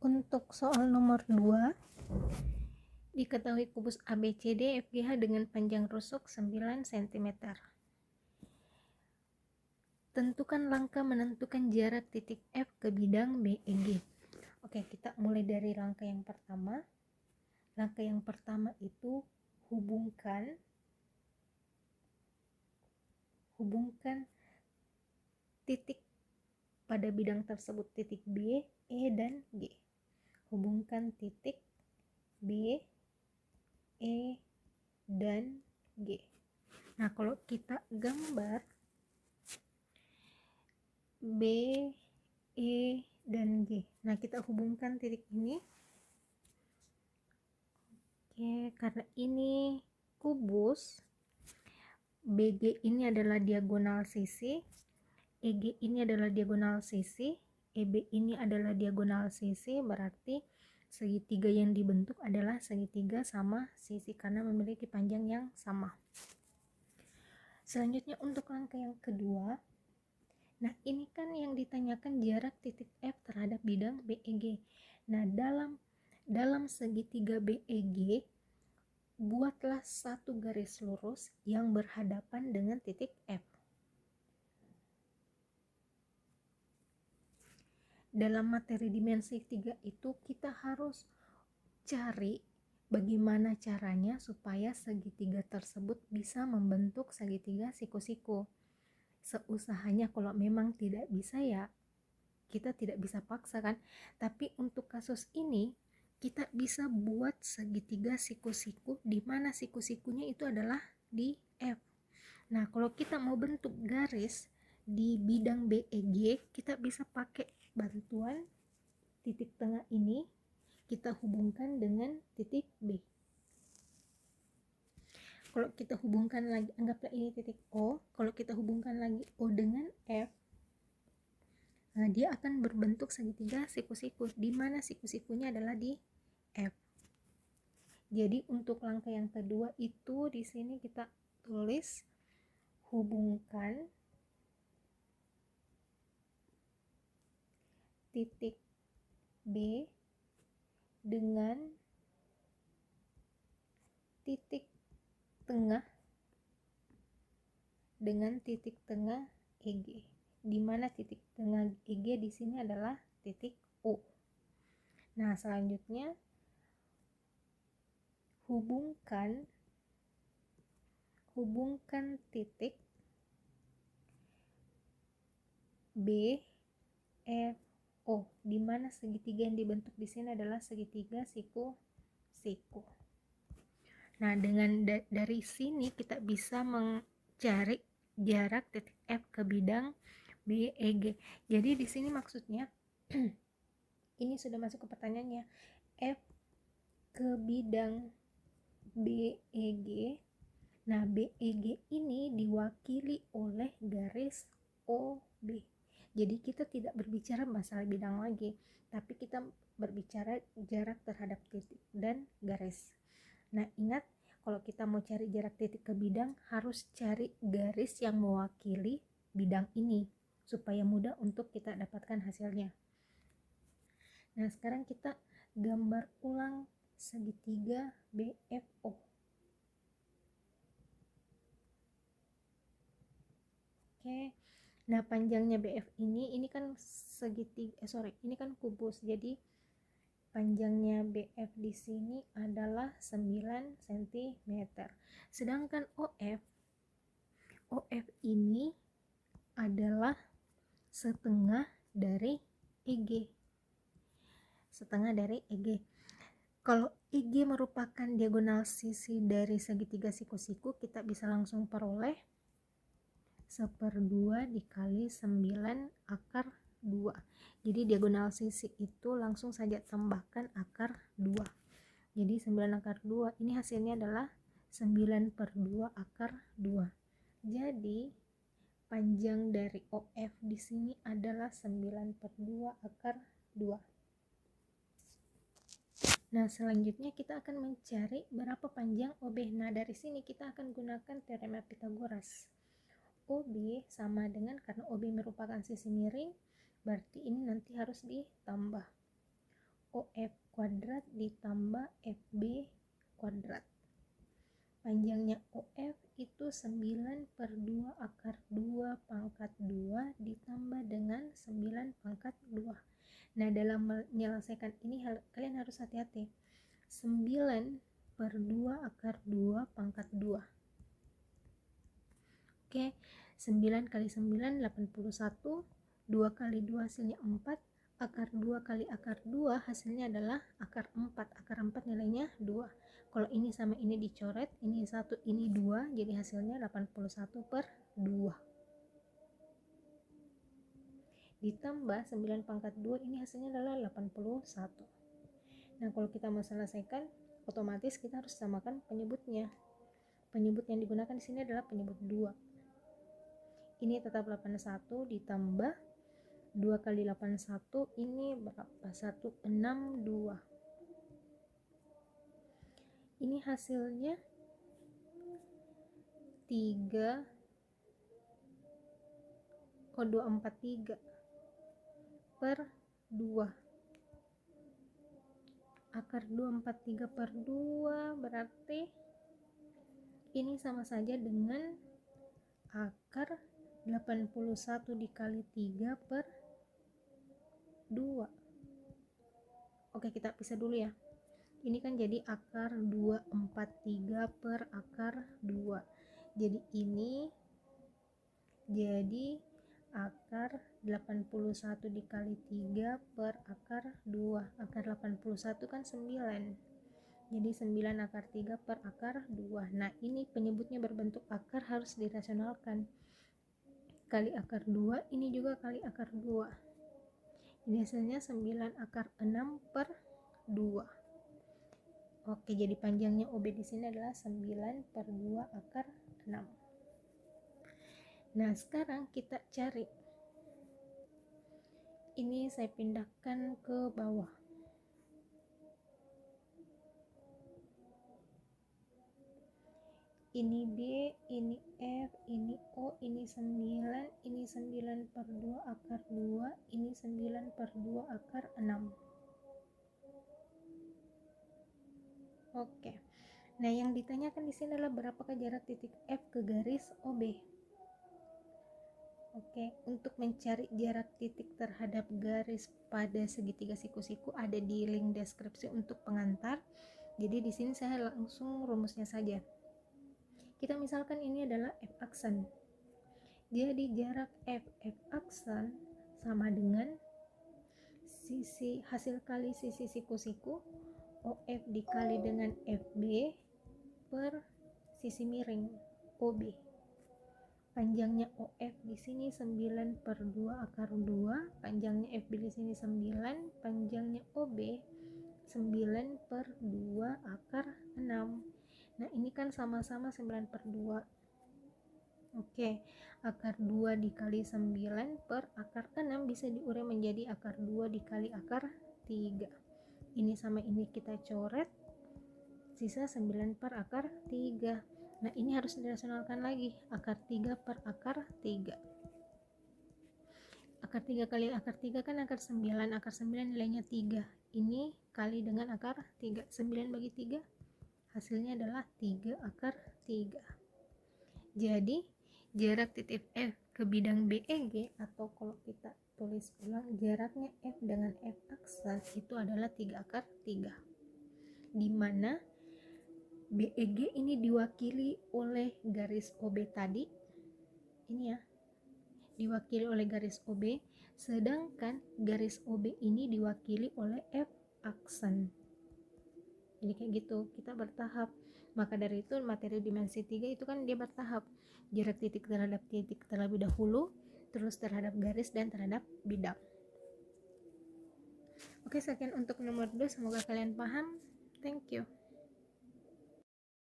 Untuk soal nomor 2, diketahui kubus ABCD FGH dengan panjang rusuk 9 cm. Tentukan langkah menentukan jarak titik F ke bidang BEG. Oke, kita mulai dari langkah yang pertama. Langkah yang pertama itu hubungkan titik pada bidang tersebut, titik B, E, dan G. Hubungkan titik B, E, dan G. Nah, kalau kita gambar B, E, dan G. Nah, kita hubungkan titik ini. Oke, karena ini kubus, BG ini adalah diagonal sisi, EG ini adalah diagonal sisi, EB ini adalah diagonal sisi, berarti segitiga yang dibentuk adalah segitiga sama sisi karena memiliki panjang yang sama. Selanjutnya untuk langkah yang kedua, nah ini kan yang ditanyakan jarak titik F terhadap bidang BEG. Nah, dalam segitiga BEG, buatlah satu garis lurus yang berhadapan dengan titik F. Dalam materi dimensi 3 itu kita harus cari bagaimana caranya supaya segitiga tersebut bisa membentuk segitiga siku-siku. Seusahanya, kalau memang tidak bisa ya kita tidak bisa paksa kan. Tapi untuk kasus ini kita bisa buat segitiga siku-siku di mana siku-sikunya itu adalah di F. Nah, kalau kita mau bentuk garis di bidang BEG, kita bisa pakai bantuan titik tengah ini, kita hubungkan dengan titik B. Kalau kita hubungkan lagi, anggaplah ini titik O, kalau kita hubungkan lagi O dengan F, nah dia akan berbentuk segitiga siku-siku, di mana siku-sikunya adalah di F. Jadi untuk langkah yang kedua itu di sini kita tulis hubungkan titik B dengan titik tengah EG, di mana titik tengah EG di sini adalah titik O. Nah, selanjutnya hubungkan titik B, F, O, di mana segitiga yang dibentuk di sini adalah segitiga siku-siku. Nah, dari sini kita bisa mencari jarak titik F ke bidang BEG. Jadi di sini maksudnya ini sudah masuk ke pertanyaannya, F ke bidang BEG. Nah, BEG ini diwakili oleh garis OB. Jadi kita tidak berbicara masalah bidang lagi, tapi kita berbicara jarak terhadap titik dan garis. Nah, ingat kalau kita mau cari jarak titik ke bidang, harus cari garis yang mewakili bidang ini supaya mudah untuk kita dapatkan hasilnya. Nah, sekarang kita gambar ulang segitiga BFO. Oke. Nah, panjangnya BF ini kan ini kan kubus. Jadi panjangnya BF di sini adalah 9 cm. Sedangkan OF ini adalah setengah dari EG. Kalau EG merupakan diagonal sisi dari segitiga siku-siku, kita bisa langsung peroleh 1/2 dikali 9 akar 2. Jadi diagonal sisi itu langsung saja tambahkan akar 2. Jadi 9 akar 2 ini hasilnya adalah 9/2 akar 2. Jadi panjang dari OF di sini adalah 9/2 akar 2. Nah, selanjutnya kita akan mencari berapa panjang OB. Nah, dari sini kita akan gunakan teorema Pythagoras. OB sama dengan, karena OB merupakan sisi miring, berarti ini nanti harus ditambah. OF kuadrat ditambah FB kuadrat. Panjangnya OF itu 9 per 2 akar 2 pangkat 2 ditambah dengan 9 pangkat 2. Nah, dalam menyelesaikan ini kalian harus hati-hati. 9 per 2 akar 2 pangkat 2. Oke, 9 kali 9 81, 2 kali 2 hasilnya 4, akar 2 kali akar 2 hasilnya adalah akar 4. Akar 4 nilainya 2. Kalau ini sama ini dicoret, ini 1, ini 2, jadi hasilnya 81 per 2. Ditambah 9 pangkat 2, ini hasilnya adalah 81. Nah, kalau kita mau selesaikan, otomatis kita harus samakan penyebutnya. Penyebut yang digunakan di sini adalah penyebut 2. Ini tetap 81 ditambah 2 kali 81, ini berapa? 162. Ini hasilnya 243 per 2. Akar 243 per 2 berarti ini sama saja dengan akar 81 dikali 3 per 2. Oke, kita pisah dulu ya. Ini kan jadi akar 243 per akar 2. Jadi ini jadi akar 81 dikali 3 per akar 2. Akar 81 kan 9. Jadi 9 akar 3 per akar 2. Nah, ini penyebutnya berbentuk akar, harus dirasionalkan. Kali akar 2, ini juga kali akar 2. Ini hasilnya 9 akar 6 per 2. Oke, jadi panjangnya OB di sini adalah 9 per 2 akar 6. Nah, sekarang kita cari. Ini saya pindahkan ke bawah. Ini B, ini F, ini O, ini 9, ini 9 per 2 akar 2, ini 9 per 2 akar 6. Oke. Nah, yang ditanyakan di sini adalah berapakah jarak titik F ke garis OB. Oke, untuk mencari jarak titik terhadap garis pada segitiga siku-siku ada di link deskripsi untuk pengantar. Jadi di sini saya langsung rumusnya saja. Kita misalkan ini adalah F aksen. Jadi jarak F aksen sama dengan sisi hasil kali sisi siku-siku OF dikali dengan FB per sisi miring OB. Panjangnya OF di sini 9 per 2 akar 2, panjangnya FB di sini 9, panjangnya OB 9 per 2 akar 6. Nah, ini kan sama-sama 9 per 2. Oke, akar 2 dikali 9 per akar 6 bisa diurai menjadi akar 2 dikali akar 3. Ini sama ini kita coret, sisa 9 per akar 3. Nah, ini harus dirasionalkan lagi, akar 3 per akar 3. Akar 3 kali akar 3 kan akar 9, akar 9 nilainya 3. Ini kali dengan akar 3, 9 bagi 3, hasilnya adalah 3 akar 3. Jadi, jarak titik F ke bidang BEG, atau kalau kita tulis ulang, jaraknya F dengan F aksen itu adalah 3 akar 3. Di mana BEG ini diwakili oleh garis OB tadi. Ini ya, diwakili oleh garis OB, sedangkan garis OB ini diwakili oleh F aksen. Jadi kayak gitu, kita bertahap. Maka dari itu materi dimensi 3 itu kan dia bertahap. Jarak titik terhadap titik terlebih dahulu, terus terhadap garis dan terhadap bidang. Oke, sekian untuk nomor 2, semoga kalian paham. Thank you.